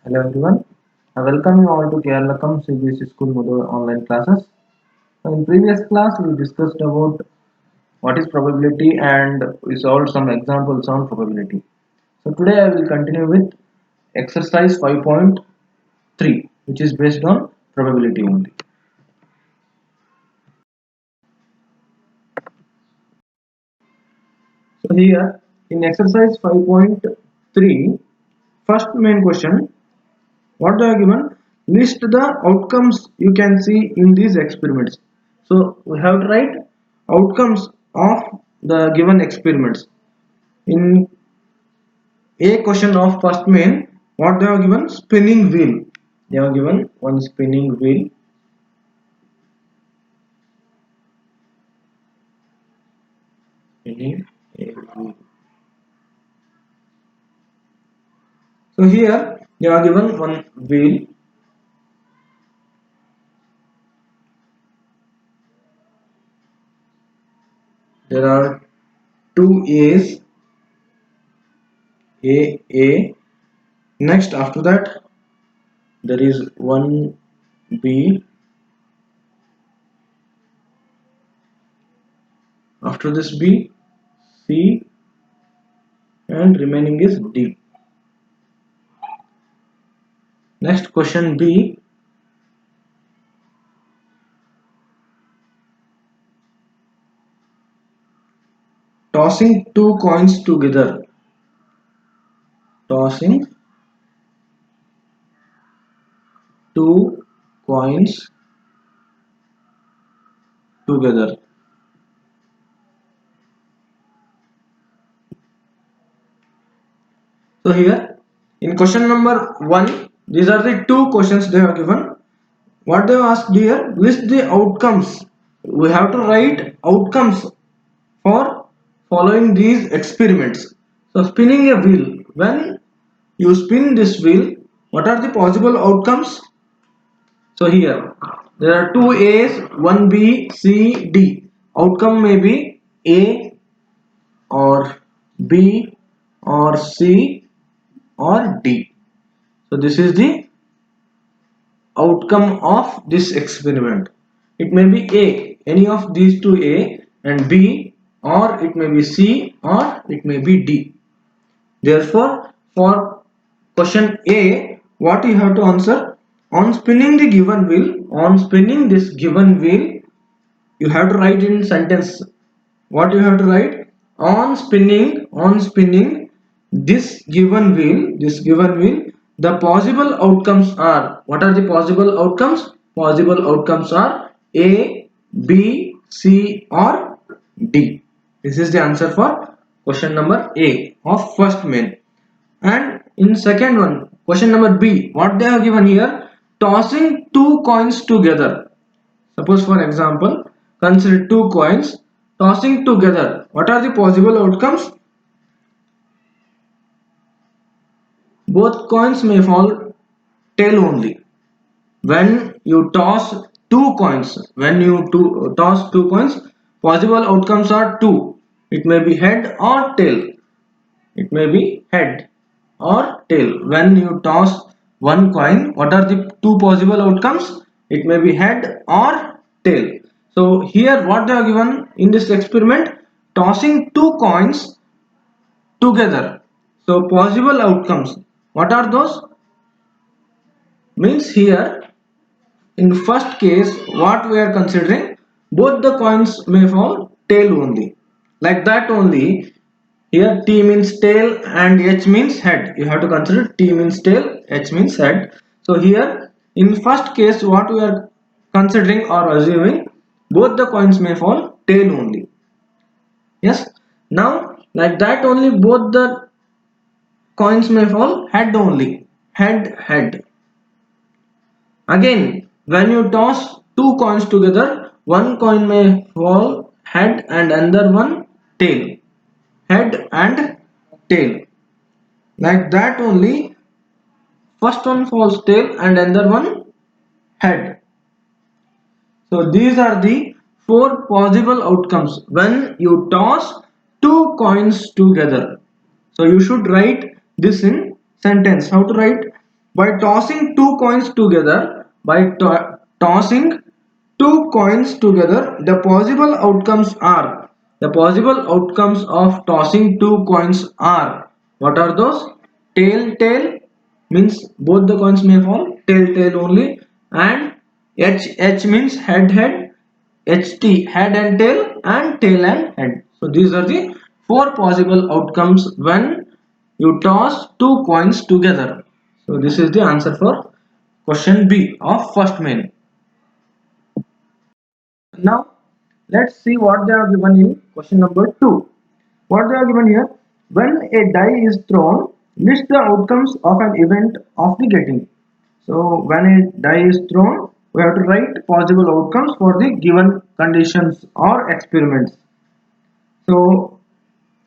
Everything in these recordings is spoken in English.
Hello everyone. I welcome you all to Keralakam CBSE School Moodle online classes. In previous class we discussed about what is probability and we solved some examples on probability. So today I will continue with exercise 5.3 which is based on probability only. So here in exercise 5.3 first main question, what they are given, list the outcomes you can see in these experiments. So we have to write outcomes of the given experiments. In a question of first main, what they are given, spinning wheel. They are given one spinning wheel. Spinning a wheel. So here they are given one wheel. There are two A's. A. Next after that there is one B. After this B, C, and remaining is D. Next question B. Tossing two coins together. Tossing two coins together. So here in question number 1, these are the two questions they have given. What they have asked here, list the outcomes. We have to write outcomes for following these experiments. So spinning a wheel, when you spin this wheel, what are the possible outcomes? So here there are two A's, one B, C, D. Outcome may be A or B or C or D. So this is the outcome of this experiment. It may be A, any of these two A and B, or it may be C or it may be D. Therefore, for question A, what you have to answer? On spinning the given wheel, on spinning this given wheel, you have to write in sentence. What you have to write? On spinning this given wheel, the possible outcomes are, what are the possible outcomes? Possible outcomes are A, B, C or D. This is the answer for question number A of first main. And in second one, question number B, what they have given here, tossing two coins together. Suppose for example, consider two coins tossing together. What are the possible outcomes? Both coins may fall tail only. When you toss two coins, toss two coins, possible outcomes are two. It may be head or tail. It may be head or tail. When you toss one coin, what are the two possible outcomes? It may be head or tail. So here what they are given in this experiment, tossing two coins together. So possible outcomes, what are those? Means here in first case what we are considering, both the coins may fall tail only. Like that only. Here T means tail and H means head. You have to consider T means tail, H means head. So here in first case what we are considering or assuming, both the coins may fall tail only. Yes. Now like that only, both the coins may fall head only. Head. Again when you toss two coins together, one coin may fall head and another one tail. Head and tail. Like that only, first one falls tail and another one head. So these are the four possible outcomes when you toss two coins together. So you should write this in sentence. How to write? by tossing two coins together, tossing two coins together, the possible outcomes of tossing two coins are, what are those? Tail, tail means both the coins may fall, tail, tail only, and H means head, head, HT, head and tail, and tail and head. So these are the four possible outcomes when you toss two coins together. So this is the answer for question B of first main. Now let's see what they are given in question number 2. What they are given here: when a die is thrown, list the outcomes of an event of the getting. So when a die is thrown, we have to write possible outcomes for the given conditions or experiments. So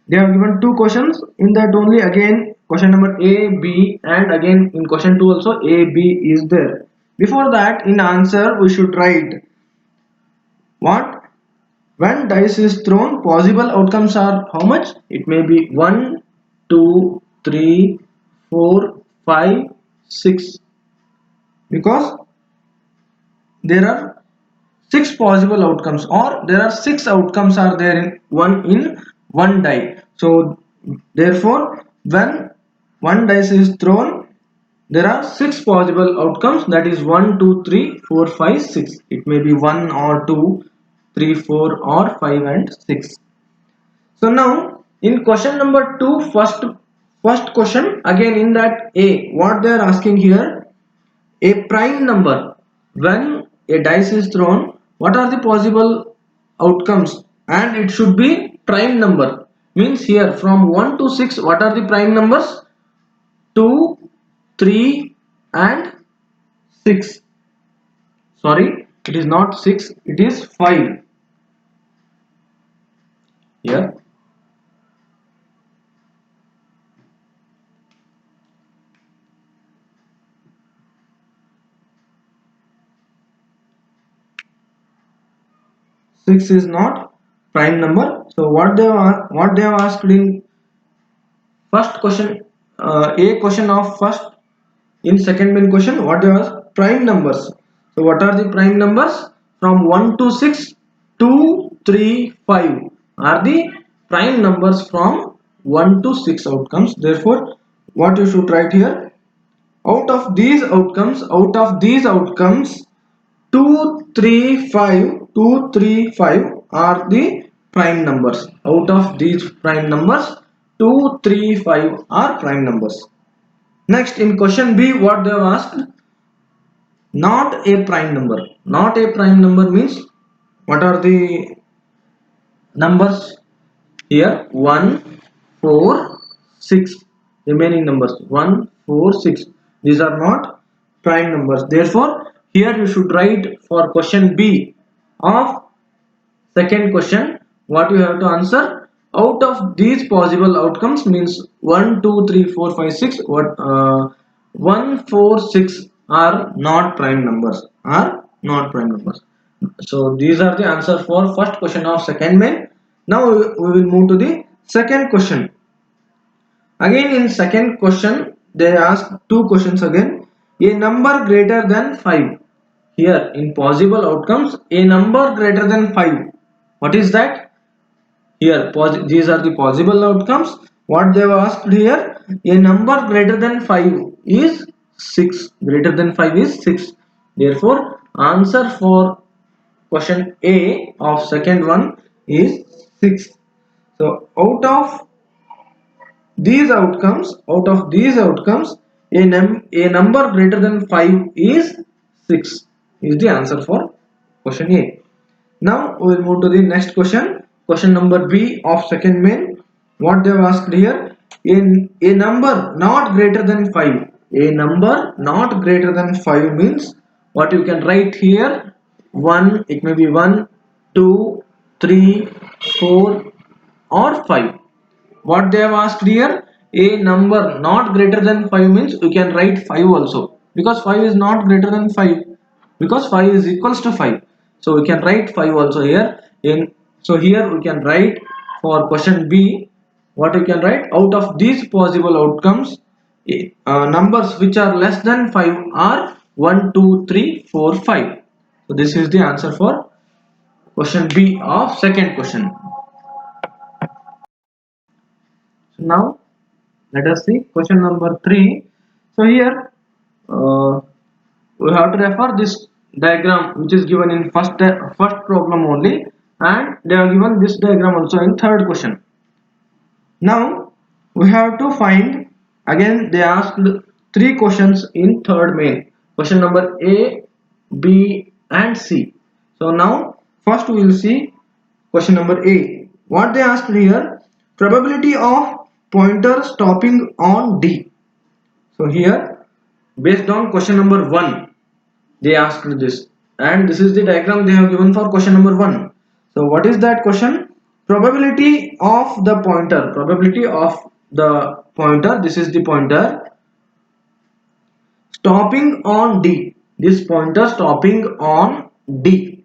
they have given two questions in that only. Again question number A, B, and again in question 2 also A, B is there. Before that, in answer we should write what? When dice is thrown, possible outcomes are how much? It may be 1, 2, 3, 4, 5, 6, because there are 6 possible outcomes, or there are 6 outcomes are there in one die. So therefore when one dice is thrown, there are 6 possible outcomes, that is 1, 2, 3, 4, 5, 6. It may be 1 or 2, 3, 4 or 5 and 6. So now in question number 2, first question, again in that A, what they are asking here, a prime number. When a dice is thrown, what are the possible outcomes? And it should be prime number. Means here from 1 to 6, what are the prime numbers? 2, 3 and 6. Sorry, it is not 6, it is 5. Here 6 is not prime number. So what they have asked in first question, A question of first, in second main question, what they are prime numbers. So what are the prime numbers? From 1 to 6, 2, 3, 5 are the prime numbers from 1 to 6 outcomes. Therefore what you should write here, out of these outcomes 2, 3, 5, 2, 3, 5 are the prime numbers. Out of these prime numbers, 2, 3, 5 are prime numbers. Next in question B, what they have asked, not a prime number. Not a prime number means what are the numbers here? 1, 4, 6. Remaining numbers 1, 4, 6. These are not prime numbers. Therefore here you should write for question B of second question, what you have to answer, out of these possible outcomes means 1, 2, 3, 4, 5, 6. What 1, 4, 6 are not prime numbers. So these are the answer for first question of second main. Now we will move to the second question. Again in second question they ask two questions again. A number greater than 5. Here in possible outcomes, a number greater than 5. What is that? Here these are the possible outcomes. What they have asked here, a number greater than 5 is 6. Greater than 5 is 6. Therefore answer for question A of second one is 6. So out of these outcomes, a number greater than 5 is 6 is the answer for question A. Now we will move to the next question. Question number B of second main. What they have asked here, a number not greater than 5. A number not greater than 5 means what you can write here, 1, it may be 1, 2, 3, 4 or 5. What they have asked here, a number not greater than 5 means you can write 5 also, because 5 is not greater than 5, because 5 is equals to 5. So we can write 5 also here. So here we can write for question B, what we can write, out of these possible outcomes, numbers which are less than 5 are 1, 2, 3, 4, 5. So this is the answer for question B of second question. So now let us see question number 3. So here we have to refer this diagram which is given in first problem only, and they have given this diagram also in third question. Now we have to find, again they asked 3 questions in third main, question number A, B and C. So now first we will see question number A. What they asked here, probability of pointer stopping on D. So here based on question number 1 they asked this, and this is the diagram they have given for question number 1. So what is that question? Probability of the pointer, this is the pointer stopping on D, this pointer stopping on D.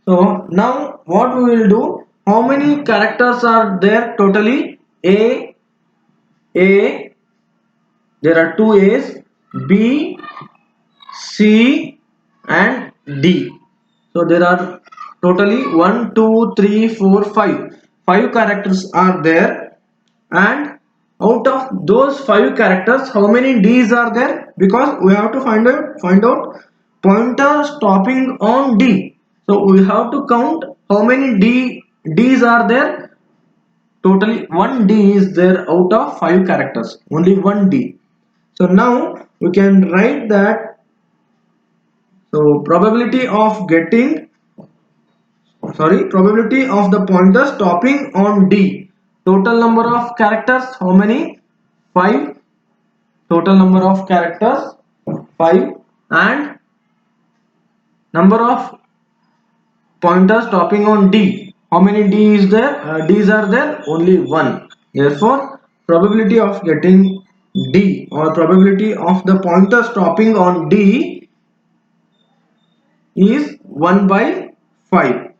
So now what we will do, how many characters are there totally? A, there are 2 A's, B, C and D. So there are totally 1, 2, 3, 4, 5. 5 characters are there, and out of those 5 characters, how many D's are there? Because we have to find out pointer stopping on D. So we have to count how many D's are there. Totally 1 D is there out of 5 characters. Only 1 D. So now we can write that. So probability of the pointer stopping on D. Total number of characters, how many? 5. Total number of characters 5, and number of pointers stopping on D. How many D is there? D's are there? Only 1. Therefore, probability of getting D, or probability of the pointer stopping on D, is 1 by 5.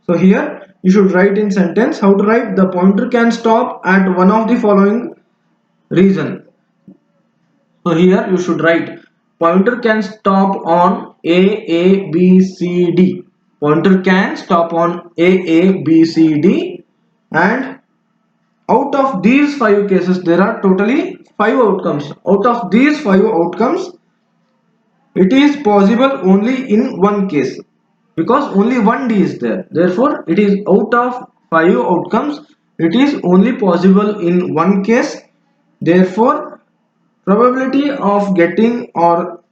So here you should write in sentence, how to write, the pointer can stop at one of the following reason. So here you should write, pointer can stop on A, B, C, D. Pointer can stop on A, B, C, D, and out of these 5 cases there are totally 5 outcomes. Out of these 5 outcomes, it is possible only in one case, because only 1 D is there. Therefore it is out of 5 outcomes, it is only possible in one case. Therefore probability of getting, or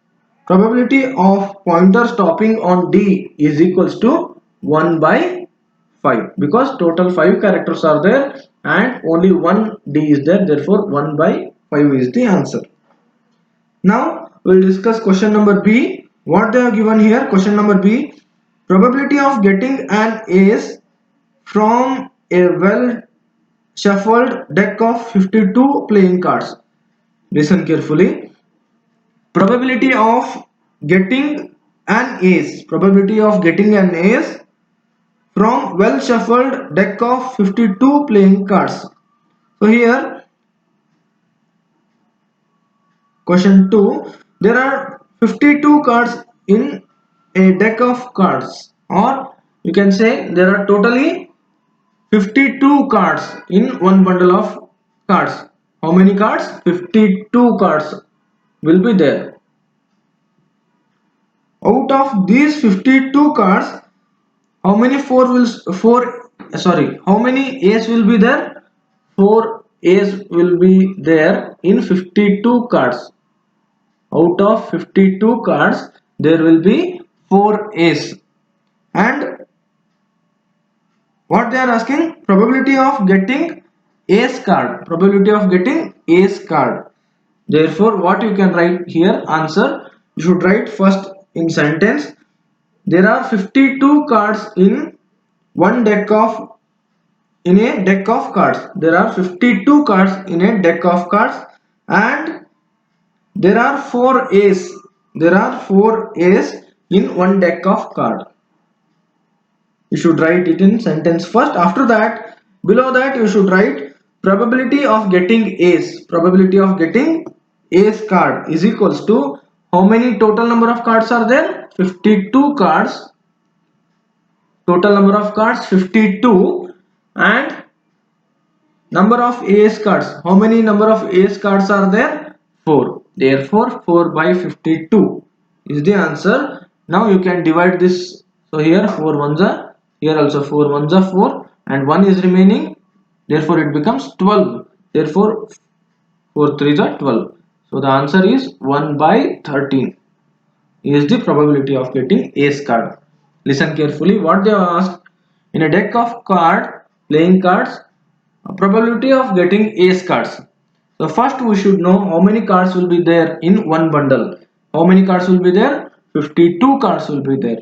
probability of pointer stopping on D is equals to 1 by 5, because total 5 characters are there and only 1 D is there. Therefore 1 by 5 is the answer. Now we'll discuss question number B. What they have given here, question number B, probability of getting an ace from a well shuffled deck of 52 playing cards. Listen carefully. Probability of getting an ace, from well shuffled deck of 52 playing cards. So here question 2, there are 52 cards in a deck of cards, or you can say there are totally 52 cards in one bundle of cards. How many cards? 52 cards will be there. Out of these 52 cards, how many how many A's will be there? 4 A's will be there in 52 cards. Out of 52 cards, there will be 4 A's. And what they are asking, probability of getting ace card, therefore what you can write here, answer you should write first in sentence, there are 52 cards in a deck of cards. There are 52 cards in a deck of cards, and there are 4 ace in one deck of cards. You should write it in sentence first. After that, below that you should write probability of getting ace, Ace card is equals to how many total number of cards are there? 52 cards. Total number of cards 52 and number of ace cards. How many number of ace cards are there? 4. Therefore 4 by 52 is the answer. Now you can divide this. So here 4 ones are, here also 4 ones are 4 and 1 is remaining. Therefore it becomes 12. Therefore 4 threes are 12. So the answer is 1 by 13 is the probability of getting ace card. Listen carefully what they have asked. In a deck of playing cards, probability of getting ace cards. So first we should know how many cards will be there in one bundle. How many cards will be there? 52 cards will be there.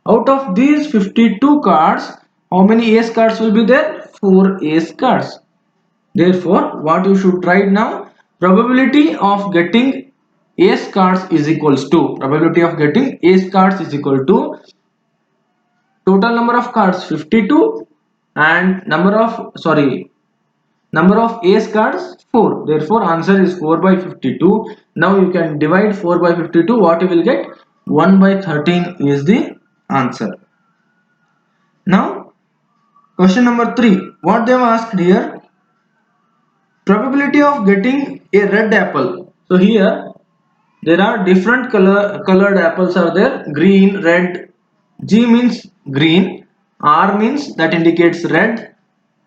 Out of these 52 cards, how many ace cards will be there? 4 ace cards. Therefore, what you should write now? Probability of getting ace cards is equals to, probability of getting ace cards is equal to total number of cards 52 and number of ace cards 4. Therefore answer is 4 by 52. Now you can divide 4 by 52. What you will get? 1 by 13 is the answer. Now question number 3. What they have asked here? Probability of getting a red apple. So here there are different colored apples are there. Green, red. G means green. R means that indicates red.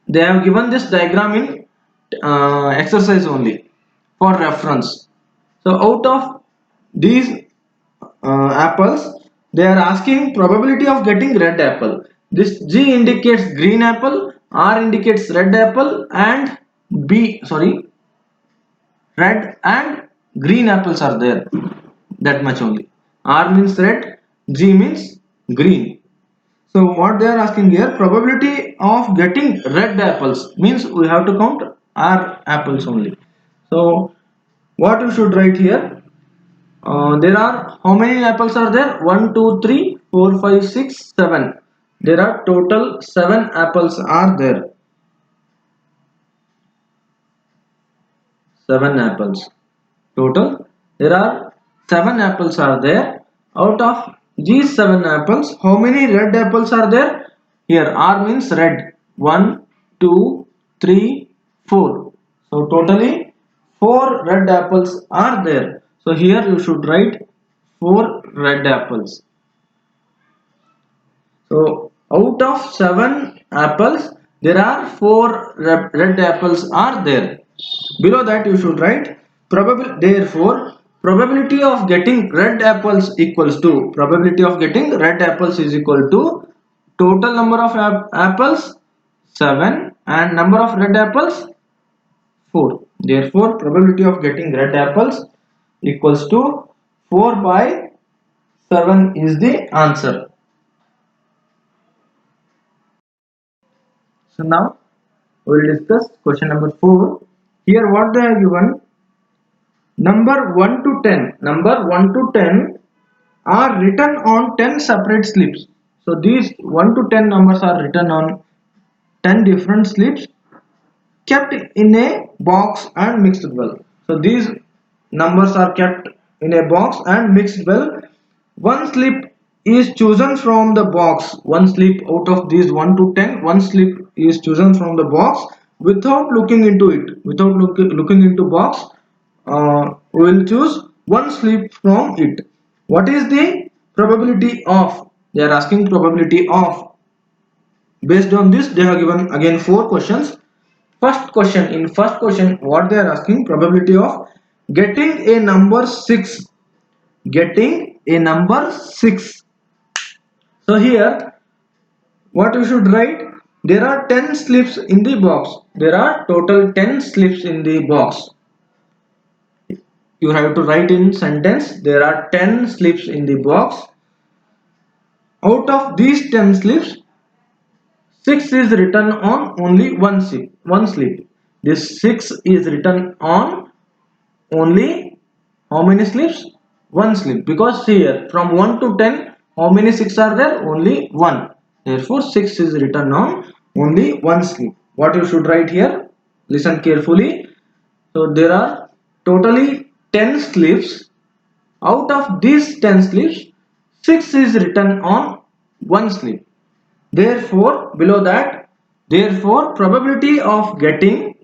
They have given this diagram in exercise only for reference. So out of these apples, they are asking probability of getting red apple. This G indicates green apple, R indicates red apple, and red and green apples are there. That much only. R means red, G means green. So what they are asking here, probability of getting red apples means we have to count R apples only. So what you should write here, there are how many apples are there? 1 2 3 4 5 6 7. There are total 7 apples are there. 7 apples total. There are 7 apples are there. Out of these 7 apples, how many red apples are there? Here R means red. 1 2 3 4. So totally 4 red apples are there. So here you should write 4 red apples. So out of 7 apples, there are 4 red apples are there. Below that you should write therefore probability of getting red apples equals to, probability of getting red apples is equal to total number of apples 7 and number of red apples 4. Therefore probability of getting red apples equals to 4 by 7 is the answer. So now we will discuss question number 4. Here what they have given, number 1 to 10 are written on 10 separate slips. So these 1 to 10 numbers are written on 10 different slips kept in a box and mixed well. So these numbers are kept in a box and mixed well. One slip is chosen from the box. One slip out of these 1 to 10, one slip is chosen from the box without looking into it. Without looking into box, we will choose one slip from it. What is the probability of? They are asking probability of. Based on this, they have given again 4 questions. First question, what they are asking, probability of getting a number 6. Getting a number 6. So here what you should write, there are 10 slips in the box. There are total 10 slips in the box. You have to write in sentence, there are 10 slips in the box. Out of these 10 slips, 6 is written on only one slip. This 6 is written on only how many slips? One slip. Because here from 1 to 10, how many 6 are there? Only 1. Therefore 6 is written on only one slip. What you should write here? Listen carefully. So there are totally 10 slips. Out of these 10 slips, 6 is written on one slip. Therefore, below that, therefore probability of getting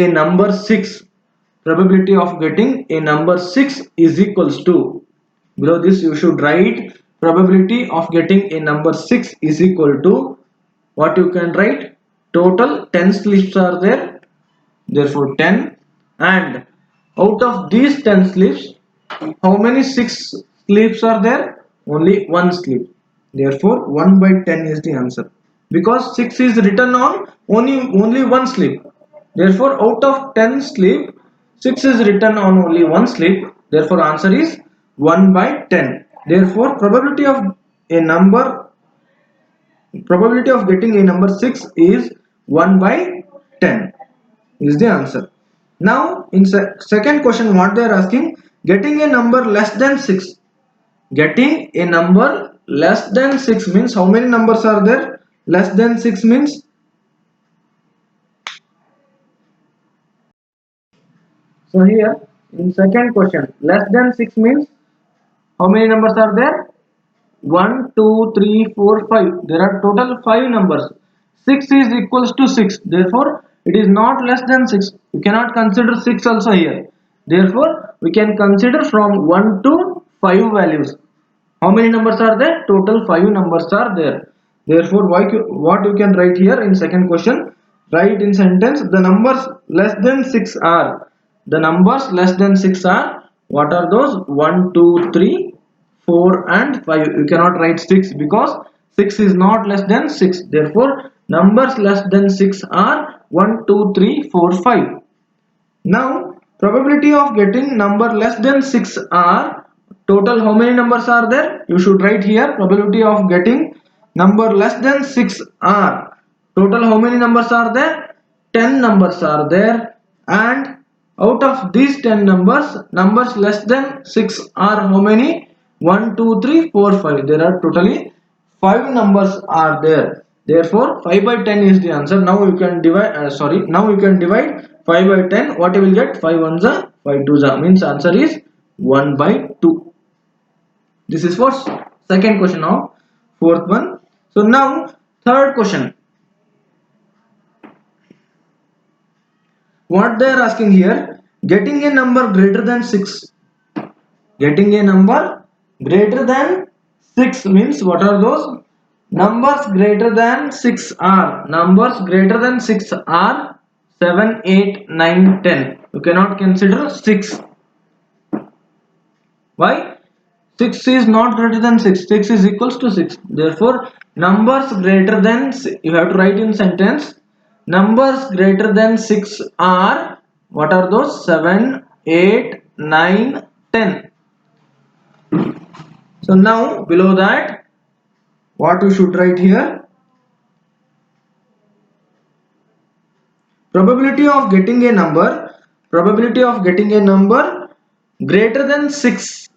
a number 6, probability of getting a number 6 is equals to, below this you should write probability of getting a number 6 is equal to, what you can write, total 10 slips are there, therefore 10, and out of these 10 slips, how many 6 slips are there? Only one slip. Therefore 1 by 10 is the answer, because 6 is written on only one slip. Therefore out of 10 slip, 6 is written on only one slip. Therefore answer is 1 by 10. Therefore probability of getting a number 6 is 1 by 10 is the answer. Now in second question, what they are asking, getting a number less than 6. Getting a number less than 6 means how many numbers are there? Less than 6 means, so here in second question, less than 6 means how many numbers are there? 1, 2, 3, 4, 5. There are total 5 numbers. 6 is equals to 6. Therefore, it is not less than 6. We cannot consider 6 also here. Therefore, we can consider from 1 to 5 values. How many numbers are there? Total 5 numbers are there. Therefore, what you can write here in second question? Write in sentence, the numbers less than 6 are. The numbers less than 6 are, what are those? 1, 2, 3, 4 and 5. You cannot write 6 because 6 is not less than 6. Therefore, numbers less than 6 are 1, 2, 3, 4, 5. Now, probability of getting number less than 6 are, total how many numbers are there? You should write here, probability of getting number less than 6 are, total how many numbers are there? 10 numbers are there, and out of these 10 numbers, numbers less than 6 are how many? 1, 2, 3, 4, 5. There are totally 5 numbers are there. Therefore 5 by 10 is the answer. Now you can divide, now you can divide 5 by 10. What you will get? 5 ones are 5 twos are, means answer is 1 by 2. This is for second question of fourth one. So now third question, what they are asking here, getting a number greater than 6. Getting a number greater than 6 means what are those? Numbers greater than 6 are, numbers greater than 6 are 7, 8, 9, 10. You cannot consider 6. Why? 6 is not greater than 6. 6 is equals to 6. Therefore, numbers greater than, you have to write in sentence, numbers greater than 6 are, what are those? 7, 8, 9, 10. So now below that, what you should write here? Probability of getting a number greater than 6.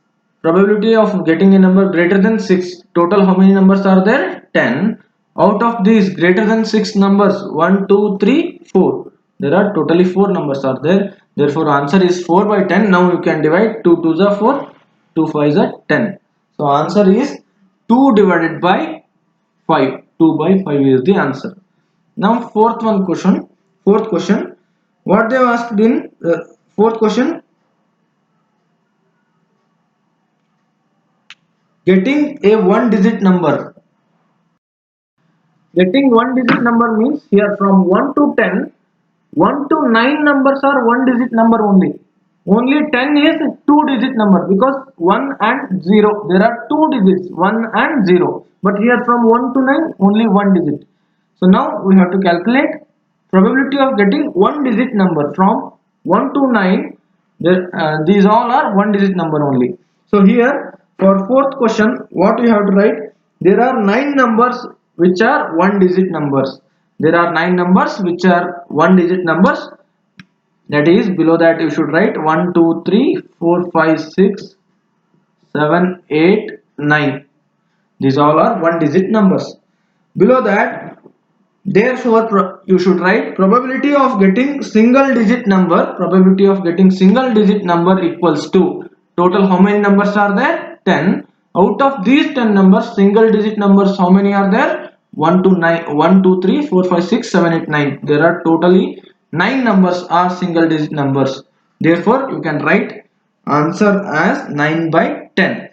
Probability of getting a number greater than 6. Total how many numbers are there? 10. Out of these greater than 6 numbers, 1, 2, 3, 4. There are totally 4 numbers are there. Therefore answer is 4 by 10. Now you can divide 2 2s are 4, 2 5s are 10. So answer is 2 divided by 5. 2 by 5 is the answer. Now fourth question, what they have asked in fourth question, getting a one digit number. Getting one digit number means here from 1 to 10, 1 to 9 numbers are one digit number only. Only 10 is two digit number, because 1 and 0, there are two digits, 1 and 0. But here from 1 to 9 only one digit. So now we have to calculate probability of getting one digit number from 1 to 9. These all are one digit number only. So here for fourth question, what we have to write, there are 9 numbers which are one digit numbers. There are 9 numbers which are one digit numbers. That is, below that you should write 1, 2, 3, 4, 5, 6, 7, 8, 9. These all are one digit numbers. Below that, Therefore, you should write probability of getting single digit number. Probability of getting single digit number equals to total. How many numbers are there? 10. Out of these 10 numbers, single digit numbers, how many are there? 1 to 9, 1, 2, 3, 4, 5, 6, 7, 8, 9. There are totally 9 numbers are single digit numbers. Therefore, you can write answer as 9 by 10.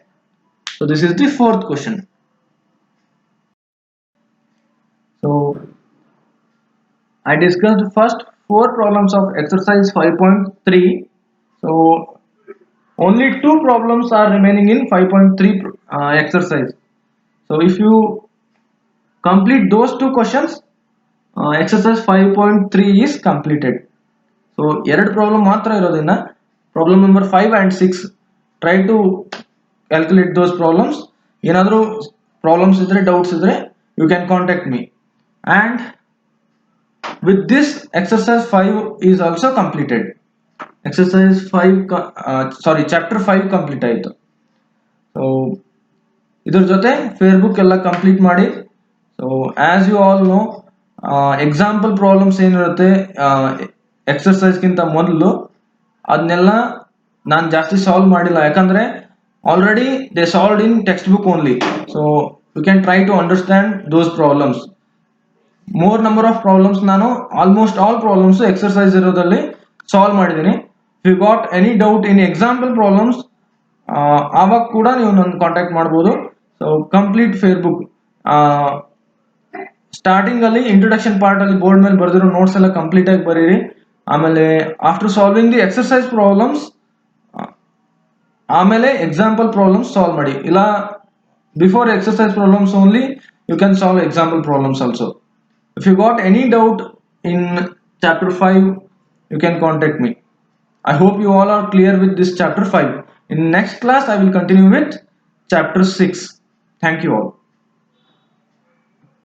So this is the fourth question. So I discussed first four problems of exercise 5.3. So only two problems are remaining in 5.3 exercise. So if you complete those two questions, exercise 5.3 is completed. So ಎರಡು problem ಮಾತ್ರ ಇರೋದ್ರಿಂದ problem number 5 and 6 try to calculate those problems. ಏನಾದರೂ problems ಇದ್ರೆ doubts ಇದ್ರೆ you can contact me. And with this exercise 5 is also completed. Exercise 5 chapter 5 complete ಆಯಿತು. So ಇದ್ರ ಜೊತೆ fair book ಎಲ್ಲ ಕಂಪ್ಲೀಟ್ ಮಾಡಿ. So as you all know, example problems ಏನಿರುತ್ತೆ ಎಕ್ಸರ್ಸೈಸ್ಗಿಂತ ಮೊದಲು ಅದನ್ನೆಲ್ಲ ನಾನು ಜಾಸ್ತಿ ಸಾಲ್ವ್ ಮಾಡಿಲ್ಲ, ಯಾಕಂದ್ರೆ already they solved in textbook only. So you can try to understand those problems. More number of problems ನಾನು ಆಲ್ಮೋಸ್ಟ್ ಆಲ್ ಪ್ರಾಬ್ಲಮ್ಸ್ ಎಕ್ಸರ್ಸೈಸ್ ಇರೋದ್ರಲ್ಲಿ ಸಾಲ್ವ್ ಮಾಡಿದ್ದೀನಿ. If you got any doubt in example problems, ಆವಾಗ ಕೂಡ ನೀವು ನನ್ನ contact ಮಾಡ್ಬೋದು. So complete fair book starting ಅಲ್ಲಿ introduction part ಅಲ್ಲಿ ಬೋರ್ಡ್ ಮೇಲೆ ಬರೆದಿರೋ ನೋಟ್ಸ್ ಎಲ್ಲ ಕಂಪ್ಲೀಟ್ ಆಗಿ ಬರೀರಿ. ಆಮೇಲೆ after solving the exercise problems, ಆಮೇಲೆ ಎಕ್ಸಾಂಪಲ್ ಪ್ರಾಬ್ಲಮ್ಸ್ ಸಾಲ್ವ್ ಮಾಡಿ. ಇಲ್ಲ before exercise problems only you can solve example problems also. If you got any doubt in chapter 5, you can contact me. I hope you all are clear with this chapter 5. In next class, I will continue with chapter 6. Thank you all.